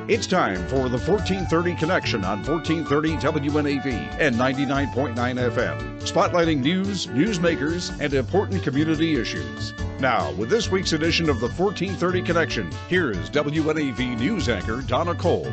It's time for the 1430 Connection on 1430 WNAV and 99.9 FM, spotlighting news, newsmakers, and important community issues. Now, with this week's edition of the 1430 Connection, here is WNAV news anchor Donna Cole.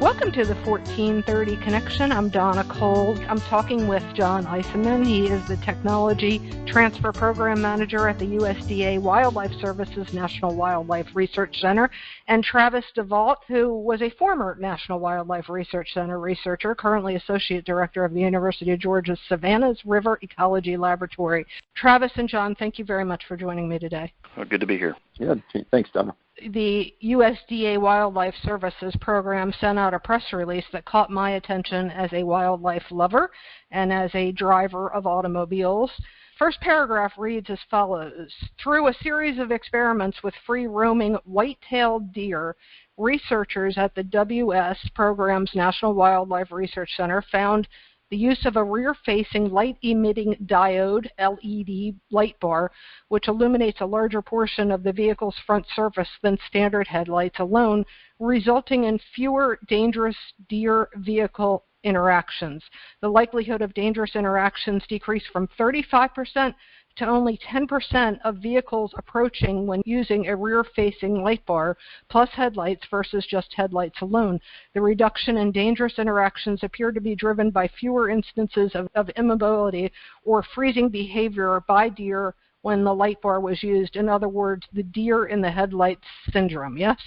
Welcome to the 1430 Connection. I'm Donna Cole. I'm talking with John Eisemann. He is the Technology Transfer Program Manager at the USDA Wildlife Services National Widlife Research Center, and Travis DeVault, who was a former National Wildlife Research Center researcher, currently Associate Director of the University of Georgia's Savannah's River Ecology Laboratory. Travis and John, thank you very much for joining me today. Good to be here. Yeah, thanks, Donna. The USDA Wildlife Services Program sent out a press release that caught my attention as a wildlife lover and as a driver of automobiles. First paragraph reads as follows. Through a series of experiments with free-roaming white-tailed deer, researchers at the WS program's National Wildlife Research Center found the use of a rear-facing light-emitting diode, LED, light bar, which illuminates a larger portion of the vehicle's front surface than standard headlights alone, resulting in fewer dangerous deer-vehicle interactions. The likelihood of dangerous interactions decreased from 35% to only 10% of vehicles approaching when using a rear-facing light bar plus headlights versus just headlights alone. The reduction in dangerous interactions appeared to be driven by fewer instances of immobility or freezing behavior by deer when the light bar was used. In other words, the deer in the headlights syndrome, yes?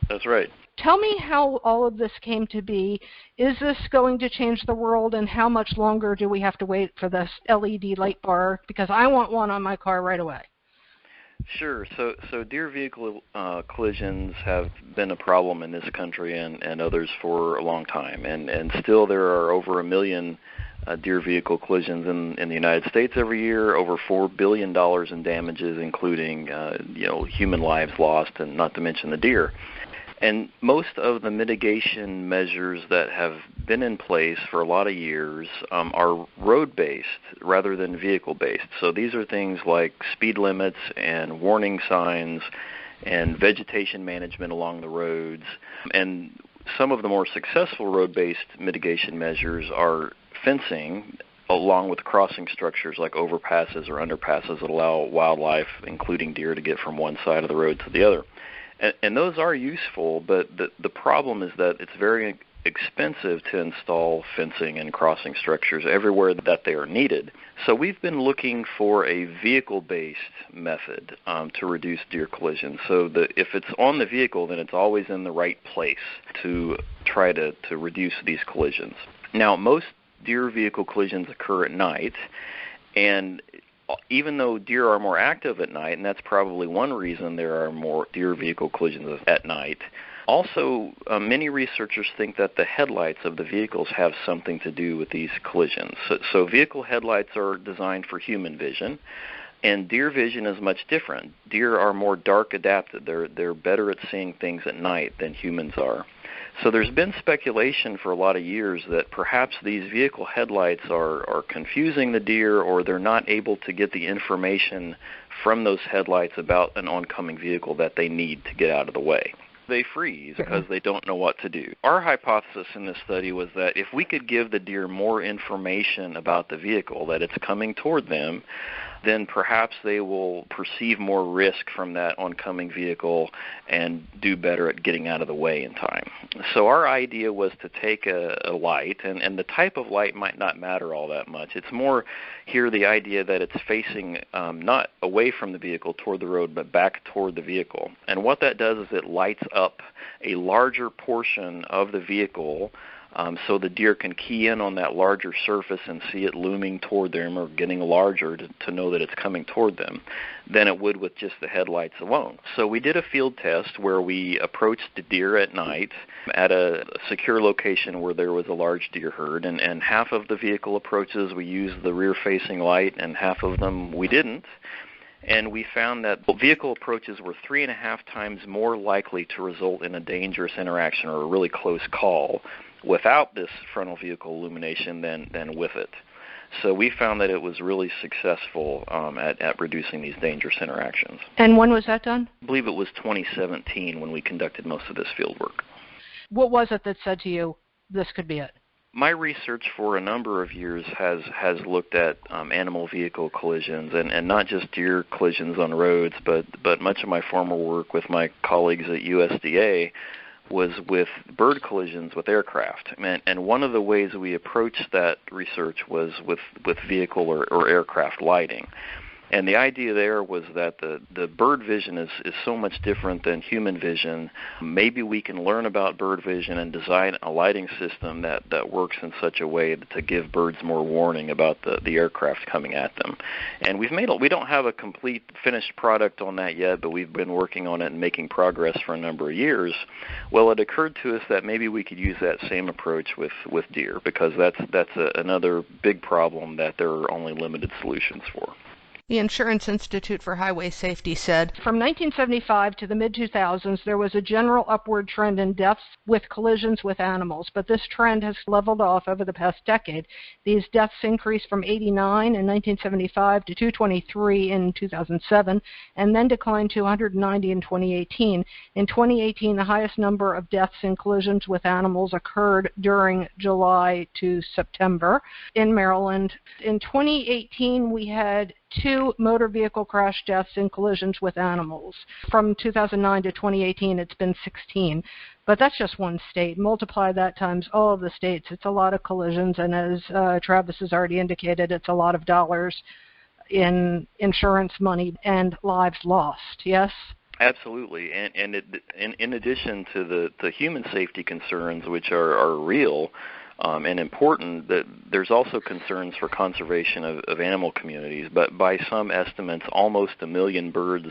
That's right. Tell me how all of this came to be. Is this going to change the world, and how much longer do we have to wait for this LED light bar? Because I want one on my car right away. Sure. So deer vehicle collisions have been a problem in this country and others for a long time, and still there are over 1 million deer vehicle collisions in the United States every year, over $4 billion in damages, including human lives lost, and not to mention the deer. And most of the mitigation measures that have been in place for a lot of years are road-based rather than vehicle-based. So these are things like speed limits and warning signs and vegetation management along the roads. And some of the more successful road-based mitigation measures are fencing along with crossing structures like overpasses or underpasses that allow wildlife, including deer, to get from one side of the road to the other. And those are useful, but the problem is that it's very expensive to install fencing and crossing structures everywhere that they are needed. So we've been looking for a vehicle-based method to reduce deer collisions. So if it's on the vehicle, then it's always in the right place to try to reduce these collisions. Now, most deer vehicle collisions occur at night, and even though deer are more active at night, and that's probably one reason there are more deer vehicle collisions at night, also many researchers think that the headlights of the vehicles have something to do with these collisions. So vehicle headlights are designed for human vision, and deer vision is much different. Deer are more dark adapted. They're better at seeing things at night than humans are. So there's been speculation for a lot of years that perhaps these vehicle headlights are confusing the deer, or they're not able to get the information from those headlights about an oncoming vehicle that they need to get out of the way. They freeze because they don't know what to do. Our hypothesis in this study was that if we could give the deer more information about the vehicle, that it's coming toward them, then perhaps they will perceive more risk from that oncoming vehicle and do better at getting out of the way in time. So our idea was to take a light, and the type of light might not matter all that much. It's more here the idea that it's facing not away from the vehicle toward the road, but back toward the vehicle. And what that does is it lights up a larger portion of the vehicle so the deer can key in on that larger surface and see it looming toward them or getting larger to know that it's coming toward them than it would with just the headlights alone. So we did a field test where we approached the deer at night at a secure location where there was a large deer herd, and half of the vehicle approaches we used the rear-facing light and half of them we didn't. And we found that vehicle approaches were 3.5 times more likely to result in a dangerous interaction or a really close call without this frontal vehicle illumination than with it. So we found that it was really successful at reducing these dangerous interactions. And when was that done? I believe it was 2017 when we conducted most of this field work. What was it that said to you, this could be it? My research for a number of years has looked at animal vehicle collisions, and not just deer collisions on roads, but much of my former work with my colleagues at USDA was with bird collisions with aircraft. And one of the ways we approached that research was with vehicle or aircraft lighting. And the idea there was that the bird vision is so much different than human vision. Maybe we can learn about bird vision and design a lighting system that works in such a way to give birds more warning about the aircraft coming at them. And we don't have a complete finished product on that yet, but we've been working on it and making progress for a number of years. Well, it occurred to us that maybe we could use that same approach with deer, because that's another big problem that there are only limited solutions for. The Insurance Institute for Highway Safety said, from 1975 to the mid-2000s, there was a general upward trend in deaths with collisions with animals, but this trend has leveled off over the past decade. These deaths increased from 89 in 1975 to 223 in 2007, and then declined to 190 in 2018. In 2018, the highest number of deaths in collisions with animals occurred during July to September in Maryland. In 2018, we had 2 motor vehicle crash deaths in collisions with animals. From 2009 to 2018, it's been 16. But that's just one state. Multiply that times all of the states. It's a lot of collisions, and as Travis has already indicated, it's a lot of dollars in insurance money and lives lost, yes? Absolutely, and in addition to the human safety concerns, which are real, and important, that there's also concerns for conservation of animal communities. But by some estimates, almost 1 million birds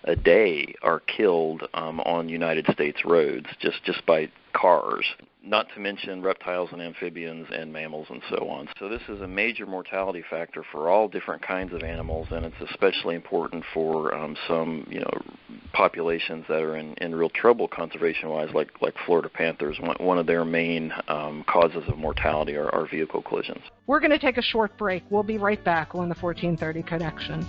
a day are killed on United States roads just by cars, not to mention reptiles and amphibians and mammals and so on. So this is a major mortality factor for all different kinds of animals, and it's especially important for some populations that are in real trouble conservation-wise, like Florida panthers. One of their main causes of mortality are vehicle collisions. We're going to take a short break. We'll be right back on the 1430 Connection.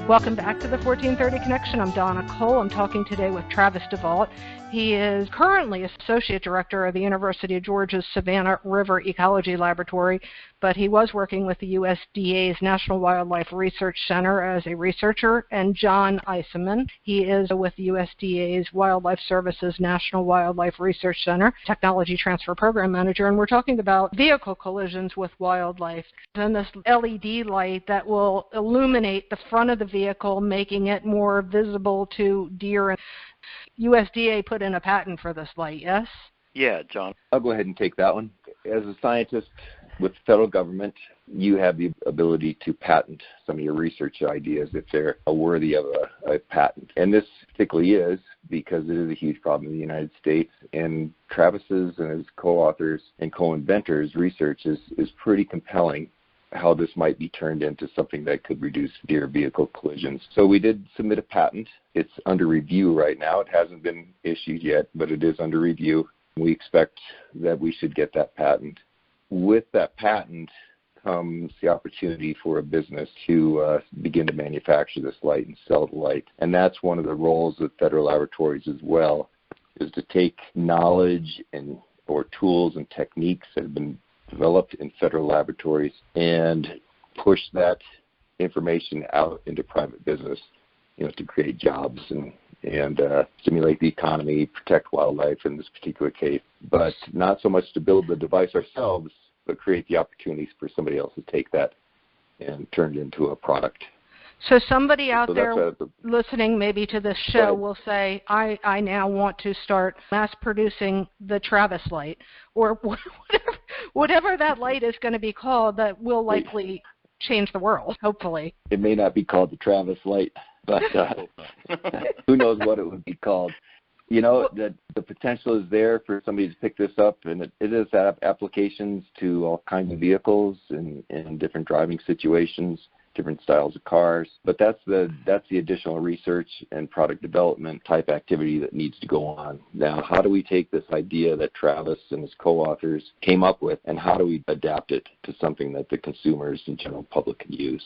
Welcome back to the 1430 Connection. I'm Donna Cole. I'm talking today with Travis DeVault. He is currently Associate Director of the University of Georgia's Savannah River Ecology Laboratory, but he was working with the USDA's National Widlife Research Center as a researcher, and John Eisemann. He is with the USDA's Wildlife Services National Widlife Research Center, Technology Transfer Program Manager, and we're talking about vehicle collisions with wildlife. And this LED light that will illuminate the front of the vehicle, making it more visible to deer. USDA put in a patent for this light, yes? Yeah, John. I'll go ahead and take that one. As a scientist with the federal government, you have the ability to patent some of your research ideas if they're worthy of a patent. And this particularly is because it is a huge problem in the United States. And Travis's and his co-authors and co-inventors' research is pretty compelling how this might be turned into something that could reduce deer vehicle collisions. So we did submit a patent. It's under review right now. It hasn't been issued yet, but it is under review. We expect that we should get that patent. With that patent comes the opportunity for a business to begin to manufacture this light and sell the light. And that's one of the roles of federal laboratories as well, is to take knowledge or tools and techniques that have been developed in federal laboratories and push that information out into private business, to create jobs and stimulate the economy, protect wildlife in this particular case, but not so much to build the device ourselves, but create the opportunities for somebody else to take that and turn it into a product. So somebody out there listening maybe to this show will say, I now want to start mass producing the Travis light, or whatever that light is going to be called that will likely change the world, hopefully. It may not be called the Travis light, but who knows what it would be called. That the potential is there for somebody to pick this up, and it is applications to all kinds of vehicles and different driving situations. different styles of cars. But that's the additional research and product development type activity that needs to go on. Now, how do we take this idea that Travis and his co-authors came up with, and how do we adapt it to something that the consumers and general public can use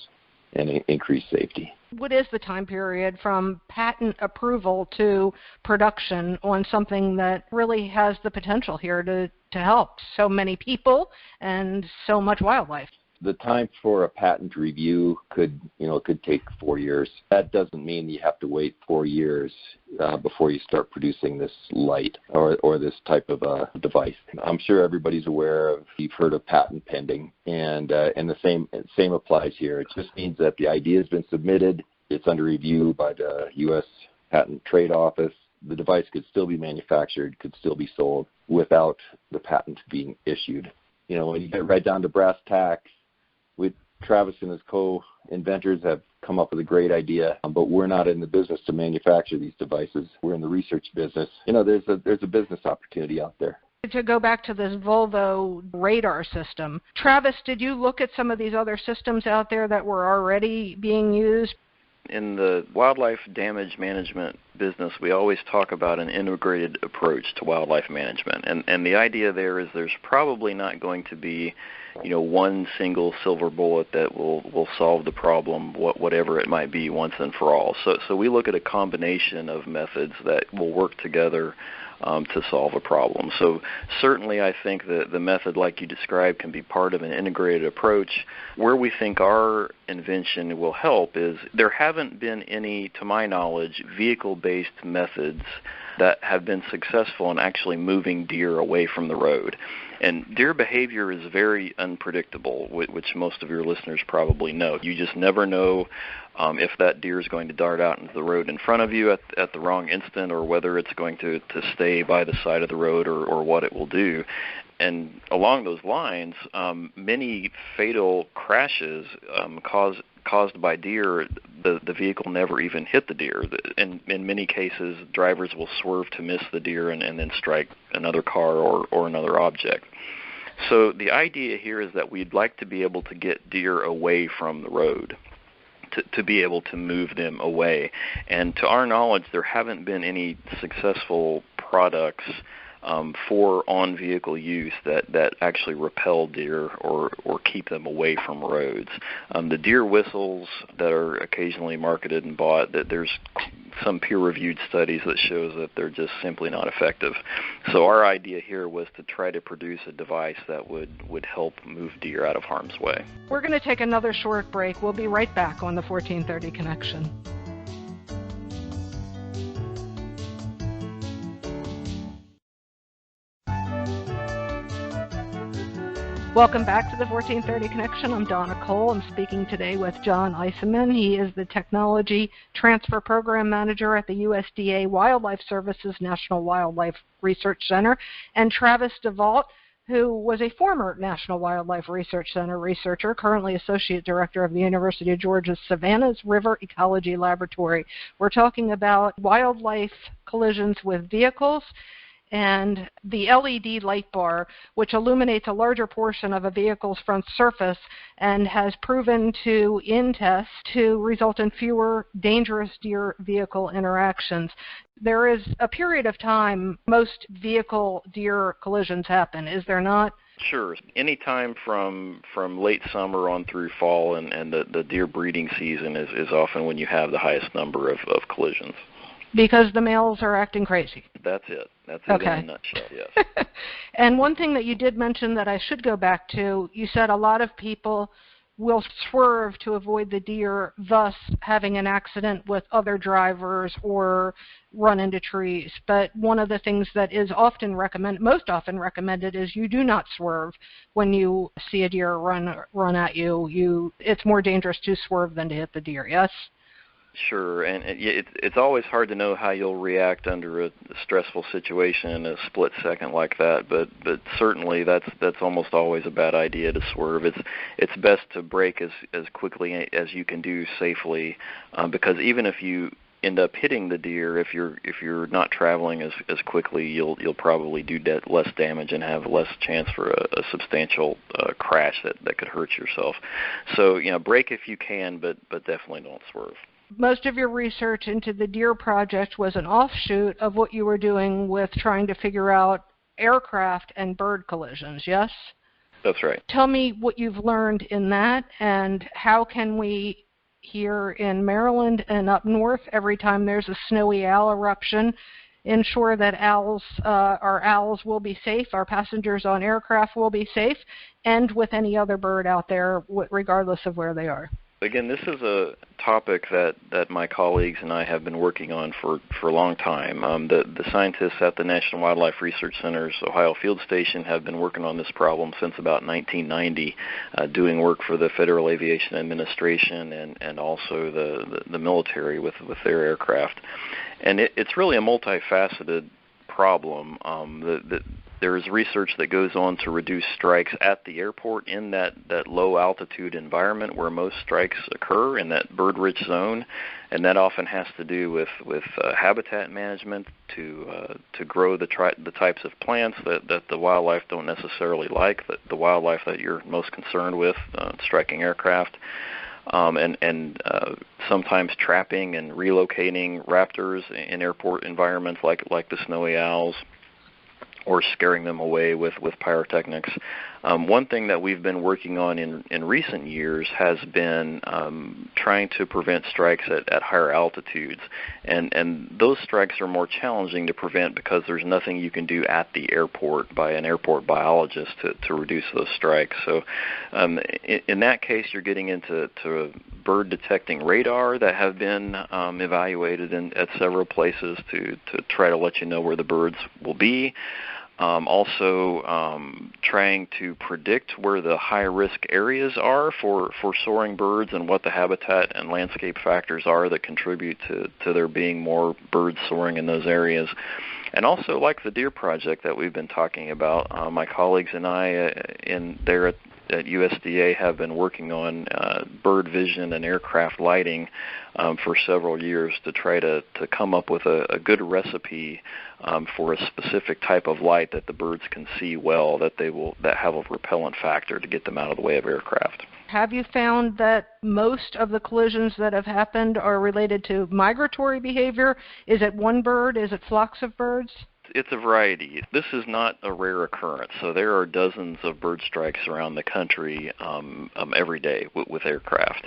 and increase safety? What is the time period from patent approval to production on something that really has the potential here to help so many people and so much wildlife? The time for a patent review could take 4 years. That doesn't mean you have to wait 4 years before you start producing this light or this type of a device. I'm sure everybody's aware of, you've heard of patent pending, and the same applies here. It just means that the idea has been submitted, it's under review by the U.S. Patent Trade Office. The device could still be manufactured, could still be sold without the patent being issued. When you get right down to brass tacks, Travis and his co-inventors have come up with a great idea, but we're not in the business to manufacture these devices. We're in the research business. There's a business opportunity out there. To go back to this Volvo radar system, Travis, did you look at some of these other systems out there that were already being used? In the wildlife damage management business, we always talk about an integrated approach to wildlife management. And the idea there is there's probably not going to be one single silver bullet that will solve the problem, whatever it might be, once and for all. So we look at a combination of methods that will work together to solve a problem. So certainly I think that the method like you described can be part of an integrated approach. Where we think our invention will help is there haven't been any, to my knowledge, vehicle-based methods that have been successful in actually moving deer away from the road. And deer behavior is very unpredictable, which most of your listeners probably know. You just never know if that deer is going to dart out into the road in front of you at the wrong instant, or whether it's going to stay by the side of the road, or what it will do. And along those lines, many fatal crashes caused by deer, the vehicle never even hit the deer. In many cases, drivers will swerve to miss the deer and then strike another car or another object. So the idea here is that we'd like to be able to get deer away from the road, to be able to move them away. And to our knowledge, there haven't been any successful products for on-vehicle use that actually repel deer or keep them away from roads. The deer whistles that are occasionally marketed and bought, that there's some peer-reviewed studies that shows that they're just simply not effective. So our idea here was to try to produce a device that would help move deer out of harm's way. We're going to take another short break. We'll be right back on the 1430 Connection. Welcome back to the 1430 Connection. I'm Donna Cole. I'm speaking today with John Eisemann. He is the Technology Transfer Program Manager at the USDA Wildlife Services National Widlife Research Center, and Travis DeVault, who was a former National Wildlife Research Center researcher, currently Associate Director of the University of Georgia's Savannah's River Ecology Laboratory. We're talking about wildlife collisions with vehicles and the LED light bar, which illuminates a larger portion of a vehicle's front surface and has proven to, in tests, to result in fewer dangerous deer-vehicle interactions. There is a period of time most vehicle-deer collisions happen, is there not? Sure. Any time from late summer on through fall and the deer breeding season is often when you have the highest number of collisions. Because the males are acting crazy. That's it. That's it okay. In a nutshell, yes. And one thing that you did mention that I should go back to, you said a lot of people will swerve to avoid the deer, thus having an accident with other drivers or run into trees. But one of the things that is most often recommended is you do not swerve when you see a deer run at you. It's more dangerous to swerve than to hit the deer, yes? Sure, and it's always hard to know how you'll react under a stressful situation in a split second like that. But certainly that's almost always a bad idea to swerve. It's best to brake as quickly as you can do safely, because even if you end up hitting the deer, if you're not traveling as quickly, you'll probably do less damage and have less chance for a substantial crash that could hurt yourself. So brake if you can, but definitely don't swerve. Most of your research into the deer project was an offshoot of what you were doing with trying to figure out aircraft and bird collisions, yes? That's right. Tell me what you've learned in that, and how can we here in Maryland and up north, every time there's a snowy owl eruption, ensure that our owls will be safe, our passengers on aircraft will be safe, and with any other bird out there, regardless of where they are. Again, this is a topic that my colleagues and I have been working on for a long time. The scientists at the National Widlife Research Center's Ohio Field Station have been working on this problem since about 1990, doing work for the Federal Aviation Administration and also the military with their aircraft. And it's really a multifaceted problem. There's research that goes on to reduce strikes at the airport in that low altitude environment where most strikes occur, in that bird-rich zone, and that often has to do with habitat management to grow the types of plants that the wildlife don't necessarily like, the wildlife that you're most concerned with, striking aircraft. And sometimes trapping and relocating raptors in airport environments like the snowy owls, or scaring them away with pyrotechnics. One thing that we've been working on in recent years has been trying to prevent strikes at higher altitudes. And those strikes are more challenging to prevent because there's nothing you can do at the airport by an airport biologist to reduce those strikes. So in that case, you're getting into bird detecting radar that have been evaluated at several places to try to let you know where the birds will be. Also trying to predict where the high-risk areas are for soaring birds and what the habitat and landscape factors are that contribute to there being more birds soaring in those areas. And also, like the deer project that we've been talking about, my colleagues and I there at USDA have been working on bird vision and aircraft lighting for several years to try to come up with a good recipe for a specific type of light that the birds can see well, that have a repellent factor to get them out of the way of aircraft. Have you found that most of the collisions that have happened are related to migratory behavior? Is it one bird? Is it flocks of birds? It's a variety. This is not a rare occurrence. So there are dozens of bird strikes around the country every day with aircraft.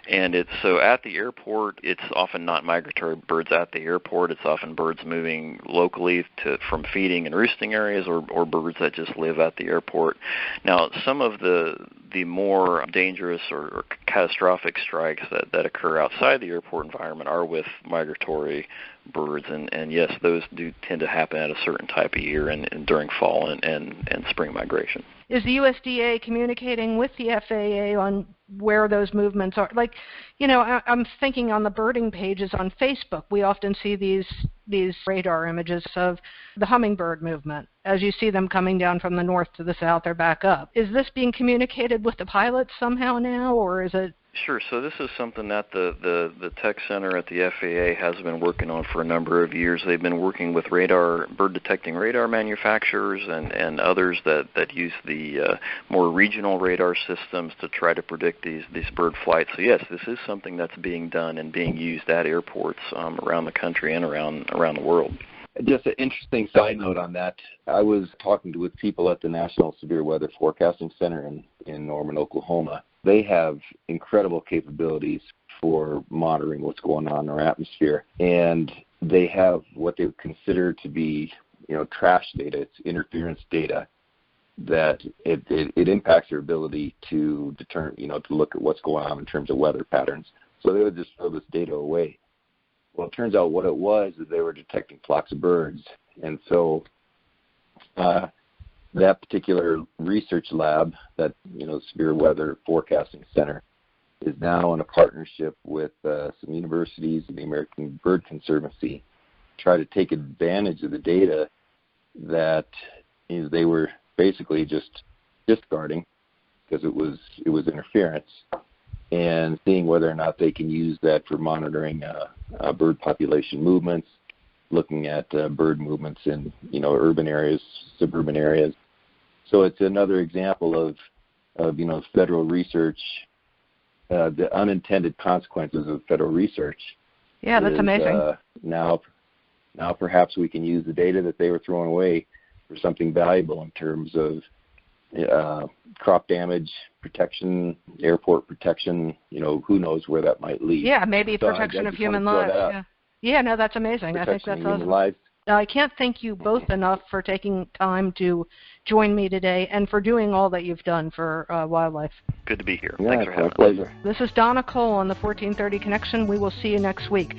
And so at the airport, it's often not migratory birds at the airport. It's often birds moving locally from feeding and roosting areas, or birds that just live at the airport. Now, some of the more dangerous or catastrophic strikes that occur outside the airport environment are with migratory birds, and yes, those do tend to happen at a certain type of year and during fall and spring migration. Is the USDA communicating with the FAA on where those movements are? Like, I'm thinking on the birding pages on Facebook, we often see these radar images of the hummingbird movement as you see them coming down from the north to the south or back up. Is this being communicated with the pilots somehow now, or is it? Sure. So this is something that the Tech Center at the FAA has been working on for a number of years. They've been working with bird detecting radar manufacturers and others that use the more regional radar systems to try to predict these bird flights. So yes, this is something that's being done and being used at airports around the country and around the world. Just an interesting side note on that. I was talking with people at the National Severe Weather Forecasting Center in Norman, Oklahoma. They have incredible capabilities for monitoring what's going on in our atmosphere, and they have what they would consider to be, trash data. It's interference data that it impacts their ability to determine, to look at what's going on in terms of weather patterns. So they would just throw this data away. Well, it turns out what it was is they were detecting flocks of birds, and so that particular research lab, that Severe Weather Forecasting Center, is now in a partnership with some universities and the American Bird Conservancy to try to take advantage of the data that they were basically just discarding because it was interference, and seeing whether or not they can use that for monitoring bird population movements, looking at bird movements in urban areas, suburban areas. So it's another example of federal research, the unintended consequences of federal research. Yeah, that's amazing. Now perhaps we can use the data that they were throwing away for something valuable in terms of crop damage protection, airport protection. Who knows where that might lead. Yeah, maybe so protection of human lives. Yeah, no, that's amazing. I think that's awesome. Lives. I can't thank you both enough for taking time to join me today and for doing all that you've done for wildlife. Good to be here. Yeah, Thanks for having us. Pleasure. This is Donna Cole on the 1430 Connection. We will see you next week.